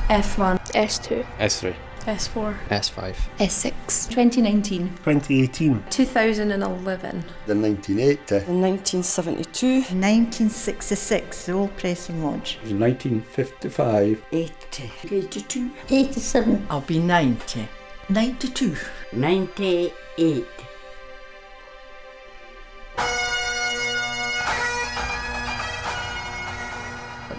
S1. S2. S3. S4. S5. S6. 2019. 2018. 2011. The 1980. The 1972. 1966, the old Preston Lodge. 1955. 80. 82. 87. I'll be 90. 92. 98.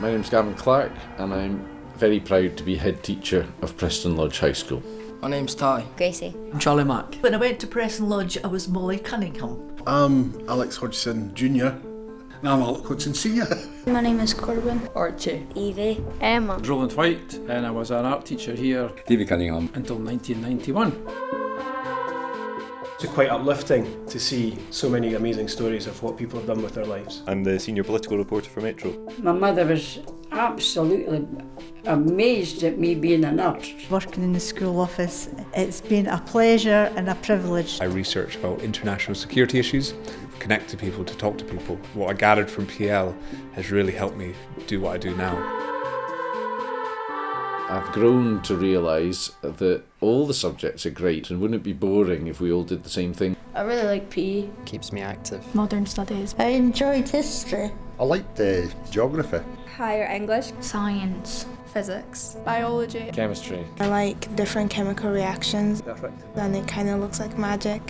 My name's Gavin Clark and I'm very proud to be head teacher of Preston Lodge High School. My name's Ty. Gracie. Charlie Mack. When I went to Preston Lodge, I was Molly Cunningham. I'm Alex Hodgson Jr. And I'm Alex Hodgson Senior. My name is Corbin. Archie. Evie. Emma. Roland White, and I was an art teacher here. David Cunningham. Until 1991. It's quite uplifting to see so many amazing stories of what people have done with their lives. I'm the senior political reporter for Metro. My mother was absolutely amazed at me being a nurse. Working in the school office, it's been a pleasure and a privilege. I research about international security issues, connect to people, to talk to people. What I gathered from PL has really helped me do what I do now. I've grown to realise that all the subjects are great and wouldn't it be boring if we all did the same thing. I really like PE. Keeps me active. Modern studies. I enjoyed history. I liked geography. Higher English. Science. Physics. Biology. Chemistry. I like different chemical reactions. Perfect. And it kind of looks like magic.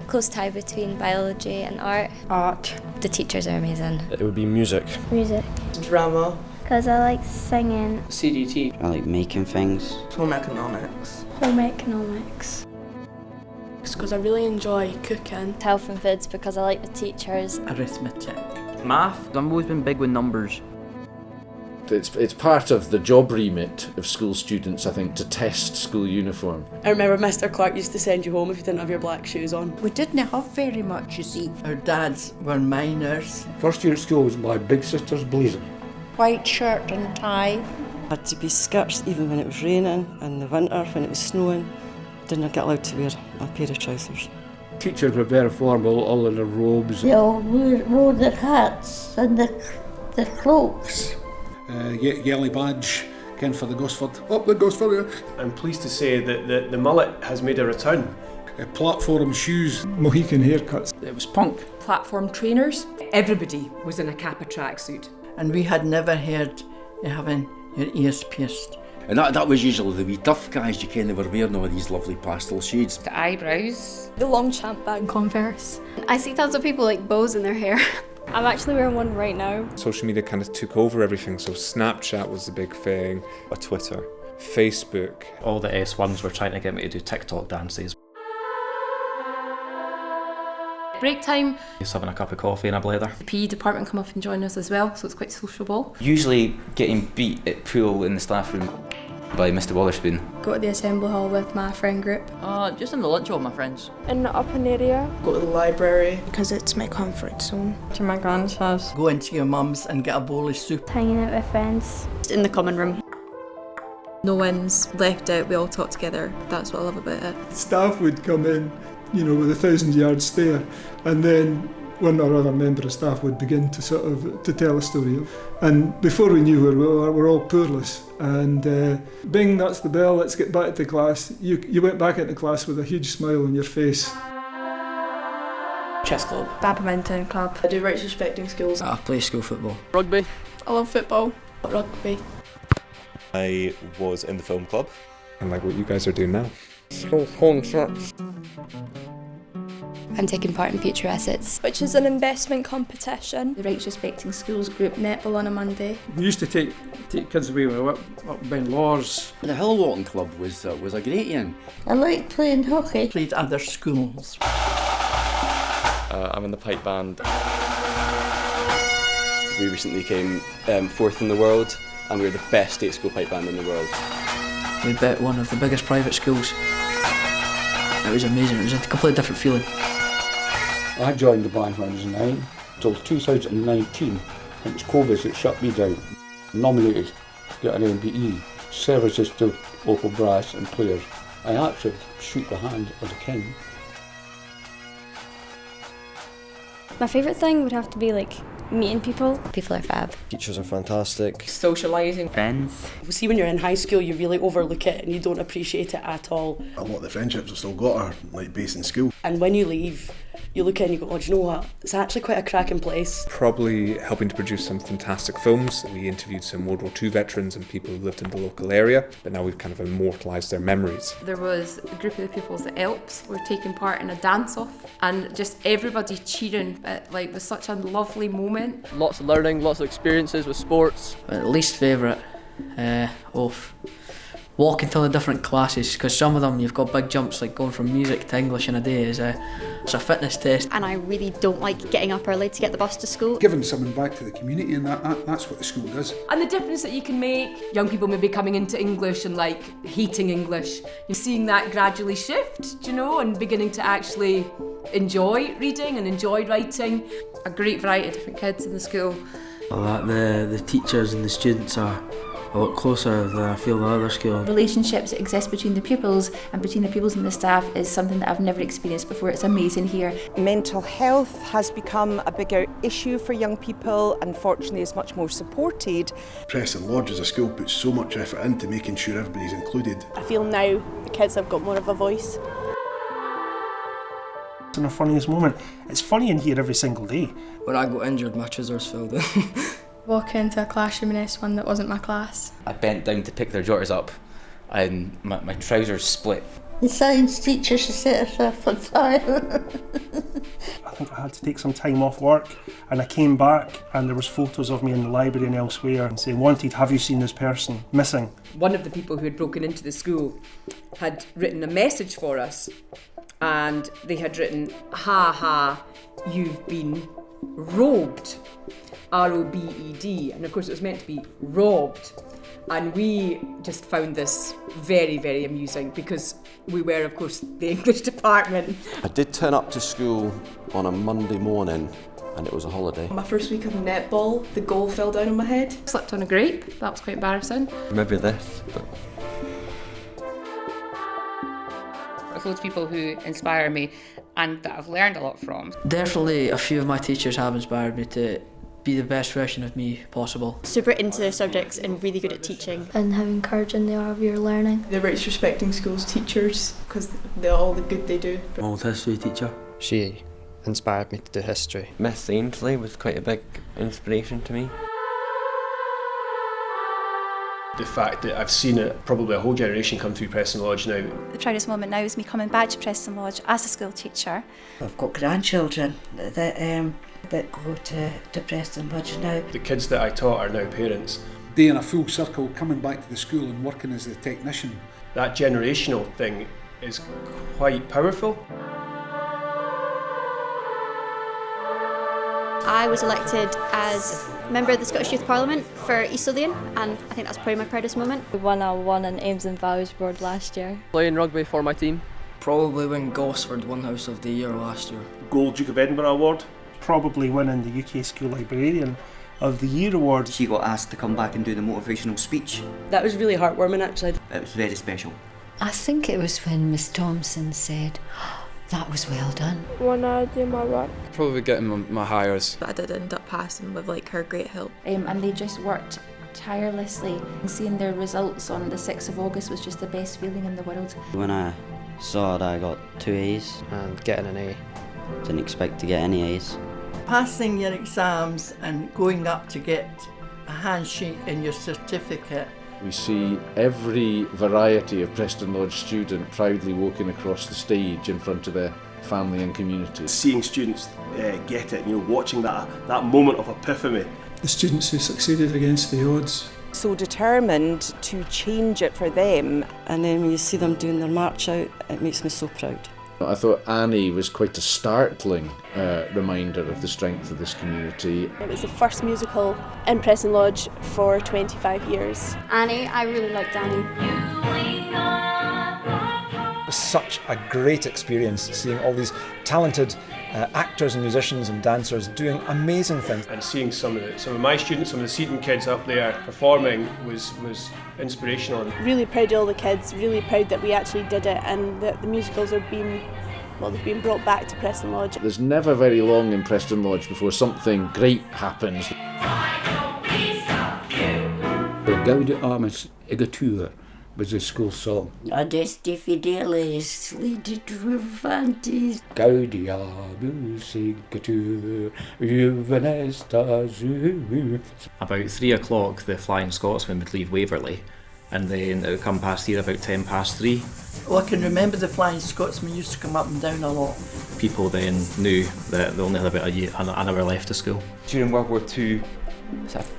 Close tie between biology and art. Art. The teachers are amazing. It would be music. Music. Drama. Because I like singing. CDT. I like making things. Home economics. Home economics. Because I really enjoy cooking. Health and foods because I like the teachers. Arithmetic. Math. I've always been big with numbers. It's part of the job remit of school students, I think, to test school uniform. I remember Mr. Clark used to send you home if you didn't have your black shoes on. We didn't have very much, you see. Our dads were miners. First year at school was my big sister's blazer. White shirt and tie. Had to be skirts even when it was raining, and in the winter when it was snowing. Didn't get allowed to wear a pair of trousers. Teachers were very formal, all in their robes. They all wore their hats and their cloaks. Yellow badge, Ken for the Gosford. Up the Gosford! I'm pleased to say that the mullet has made a return. Platform shoes, Mohican haircuts. It was punk. Platform trainers. Everybody was in a Kappa tracksuit. And we had never heard you having your ears pierced. And that was usually the wee tough guys, you ken, they were wearing all these lovely pastel shades. The eyebrows. The long champ bag. Converse. I see tons of people like bows in their hair. I'm actually wearing one right now. Social media kind of took over everything, so Snapchat was the big thing. Or Twitter. Facebook. All the S1s were trying to get me to do TikTok dances. Break time. Just having a cup of coffee and a blather. The PE department come up and join us as well, so it's quite sociable. Usually getting beat at pool in the staff room by Mr. Watherspoon. Go to the assembly hall with my friend group. Just in the lunch hall with my friends. In the open area. Go to the library. Because it's my comfort zone. To my grand's house. Go into your mum's and get a bowl of soup. Hanging out with friends. In the common room. No one's left out, we all talk together. That's what I love about it. Staff would come in, with a 1,000-yard stare, and then one or other member of staff would begin to tell a story. And before we knew we're all poorless. And bing, that's the bell, let's get back to class. You went back into class with a huge smile on your face. Chess club. Badminton club. I do rights respecting schools. I play school football. Rugby. I love football. Rugby. I was in the film club. And like what you guys are doing now. School concerts. I'm taking part in Future Assets. Which is an investment competition. The Rights Respecting Schools group netball on a Monday. We used to take kids away up Ben Lawers. The Hill Walking Club was a great one. I like playing hockey. Played other schools. I'm in the pipe band. We recently came 4th in the world, and we were the best state school pipe band in the world. We beat one of the biggest private schools. It was amazing, it was a completely different feeling. I joined the band when I was 9, till 2019. It was COVID that shut me down. Nominated to get an MBE, services to local brass and players. I actually shook the hand of the king. My favourite thing would have to be Meeting people. People are fab. Teachers are fantastic. Socialising. Friends. See, when you're in high school, you really overlook it and you don't appreciate it at all. A lot of the friendships I've still got are like based in school. And when you leave, you look in and you go, oh, do you know what? It's actually quite a cracking place. Probably helping to produce some fantastic films. We interviewed some World War II veterans and people who lived in the local area, but now we've kind of immortalised their memories. There was a group of the pupils at Alps were taking part in a dance-off, and just everybody cheering. It was such a lovely moment. Lots of learning, lots of experiences with sports. Least favourite of walking to the different classes, because some of them you've got big jumps, like going from music to English in a day it's a fitness test. And I really don't like getting up early to get the bus to school. Giving something back to the community, and that's what the school does. And the difference that you can make, young people maybe coming into English and like hating English, you're seeing that gradually shift, do you know, and beginning to actually enjoy reading and enjoy writing. A great variety of different kids in the school. The teachers and the students are a lot closer than I feel the other school. Relationships that exist between the pupils and between the pupils and the staff is something that I've never experienced before. It's amazing here. Mental health has become a bigger issue for young people. Unfortunately, it's much more supported. Preston Lodge as a school puts so much effort into making sure everybody's included. I feel now the kids have got more of a voice. In the funniest moment, it's funny in here every single day. When I got injured, my trousers fell down. Walk into a classroom in S1 that wasn't my class. I bent down to pick their jotters up and my trousers split. The science teacher, she set herself on fire. I think I had to take some time off work, and I came back and there was photos of me in the library and elsewhere and saying, "Wanted, have you seen this person? Missing." One of the people who had broken into the school had written a message for us, and they had written, "Ha ha, you've been robed." R-O-B-E-D, and of course it was meant to be robbed, and we just found this very, very amusing because we were, of course, the English department. I did turn up to school on a Monday morning and it was a holiday. My first week of netball, the goal fell down on my head. Slipped on a grape, that was quite embarrassing. Maybe this, but... There's loads of people who inspire me and that I've learned a lot from. Definitely a few of my teachers have inspired me to be the best version of me possible. Super into their subjects and really good at teaching. And how encouraging they are of your learning. They're rights respecting schools teachers because they're all the good they do. My old history teacher. She inspired me to do history. Miss Ainslie was quite a big inspiration to me. The fact that I've seen it, probably a whole generation come through Preston Lodge now. The proudest moment now is me coming back to Preston Lodge as a school teacher. I've got grandchildren that go to Preston Lodge now. The kids that I taught are now parents. They in a full circle coming back to the school and working as the technician. That generational thing is quite powerful. I was elected as member of the Scottish Youth Parliament for East Lothian, and I think that's probably my proudest moment. We won an Aims and Values Board last year. Playing rugby for my team. Probably when Gosford won House of the Year last year. Gold Duke of Edinburgh Award. Probably winning the UK School Librarian of the Year award. She got asked to come back and do the motivational speech. That was really heartwarming, actually. It was very special. I think it was when Miss Thomson said, "That was well done." When I do my work. Probably getting my hires. But I did end up passing with her great help. And they just worked tirelessly. And seeing their results on the 6th of August was just the best feeling in the world. When I saw that I got 2 A's and getting an A, didn't expect to get any A's. Passing your exams and going up to get a handshake and your certificate. We see every variety of Preston Lodge student proudly walking across the stage in front of their family and community. Seeing students get it, watching that moment of epiphany. The students who succeeded against the odds. So determined to change it for them. And then when you see them doing their march out, it makes me so proud. I thought Annie was quite a startling reminder of the strength of this community. It was the first musical in Preston Lodge for 25 years. Annie, I really liked Annie. It was such a great experience seeing all these talented actors and musicians and dancers doing amazing things. And seeing some of my students, some of the Seaton kids up there performing was inspirational. Really proud of all the kids, really proud that we actually did it and that the musicals are being Well, they've been brought back to Preston Lodge. There's never very long in Preston Lodge before something great happens. Gaude Ames Egatur was the school song. Adeste fideles, ledet ruvantes. Gaude Ames Egatur, juvenestas. About 3 o'clock, the Flying Scotsman would leave Waverley, and then it would come past here about 10 past 3. Well, I can remember the Flying Scotsman used to come up and down a lot. People then knew that they only had about an hour left of school. During World War II,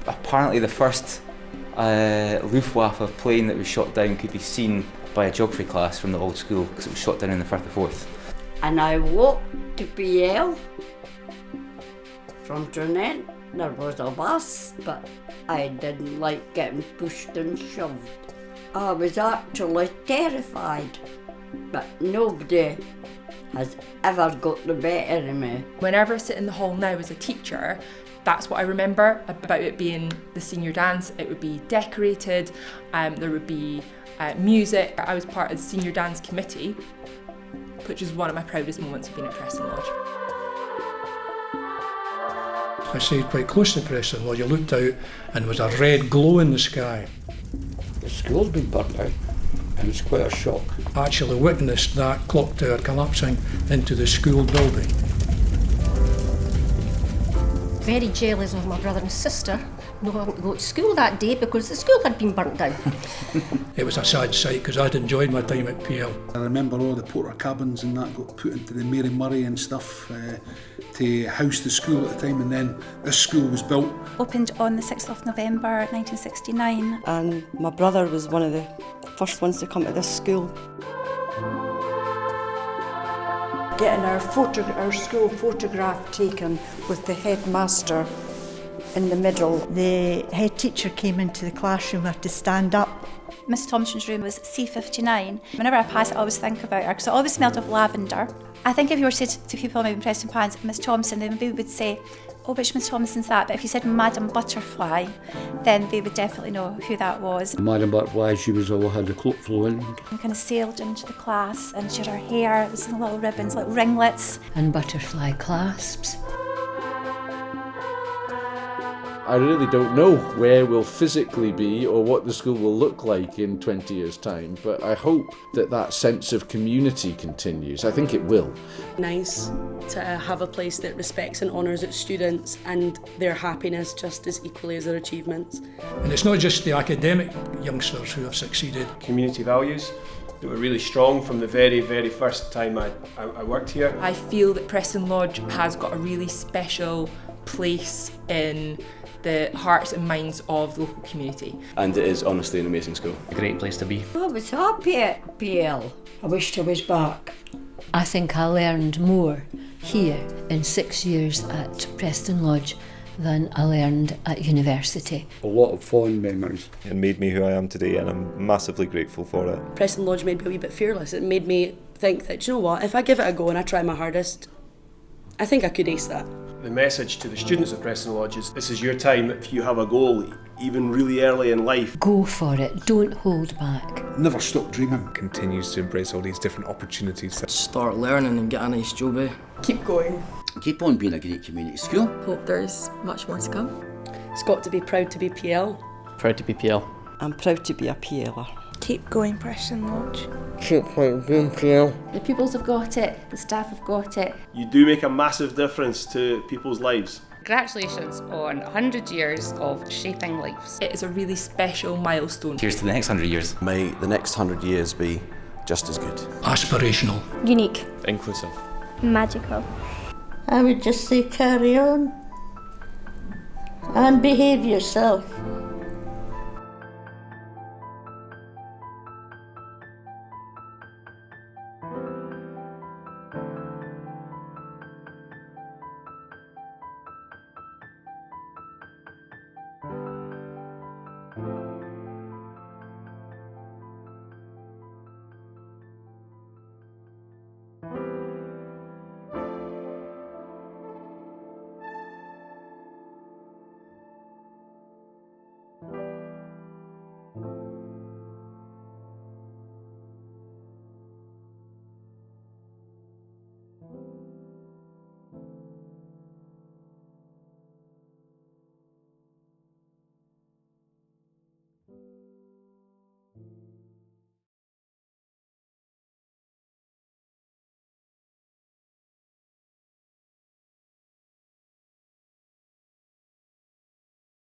apparently the first Luftwaffe plane that was shot down could be seen by a geography class from the old school because it was shot down in the Firth of Forth. And I walked to PL from Trinent. There was a bus, but I didn't like getting pushed and shoved. I was actually terrified, but nobody has ever got the better of me. Whenever I sit in the hall now as a teacher, that's what I remember about it being the senior dance. It would be decorated, there would be music. I was part of the senior dance committee, which is one of my proudest moments of being at Preston Lodge. I stayed quite close to Preston Lodge. I looked out and there was a red glow in the sky. The school's been burnt out, and it's quite a shock. I actually witnessed that clock tower collapsing into the school building. Very jealous of my brother and sister not having to go to school that day because the school had been burnt down. It was a sad sight because I'd enjoyed my time at PL. I remember all the porter cabins and that got put into the Mary Murray and stuff to house the school at the time, and then this school was built. Opened on the 6th of November 1969. And my brother was one of the first ones to come to this school. Getting our school photograph taken with the headmaster in the middle. The head teacher came into the classroom, had to stand up. Miss Thompson's room was C59. Whenever I pass it, I always think about her because it always smelled of lavender. I think if you were to say to people maybe in Preston Pans, Miss Thompson, they maybe would say, oh, which Miss Thompson's that? But if you said Madam Butterfly, then they would definitely know who that was. Madam Butterfly, she was all had the cloak flowing. And kind of sailed into the class and she had her hair, it was in little ribbons, little ringlets. And butterfly clasps. I really don't know where we'll physically be or what the school will look like in 20 years' time, but I hope that that sense of community continues. I think it will. Nice to have a place that respects and honours its students and their happiness just as equally as their achievements. And it's not just the academic youngsters who have succeeded. Community values that were really strong from the very, very first time I worked here. I feel that Preston Lodge has got a really special place in the hearts and minds of the local community. And it is honestly an amazing school. A great place to be. I was happy at PL. I wished I was back. I think I learned more here in 6 years at Preston Lodge than I learned at university. A lot of fond memories. It made me who I am today, and I'm massively grateful for it. Preston Lodge made me a wee bit fearless. It made me think that, do you know what, if I give it a go and I try my hardest, I think I could ace that. The message to the students of Preston Lodge is this is your time. If you have a goal, even really early in life, go for it, don't hold back. Never stop dreaming. Continues to embrace all these different opportunities. Start learning and get a nice job. Keep going. Keep on being a great community school. Hope there's much more to come. It's got to be proud to be PL. Proud to be PL. I'm proud to be a PLer. Keep going, Preston Lodge. Keep being PL. The pupils have got it, the staff have got it. you do make a massive difference to people's lives. Congratulations on 100 years of shaping lives. It is a really special milestone. Here's to the next 100 years. May the next 100 years be just as good. Aspirational. Unique. Inclusive. Magical. I would just say carry on and behave yourself.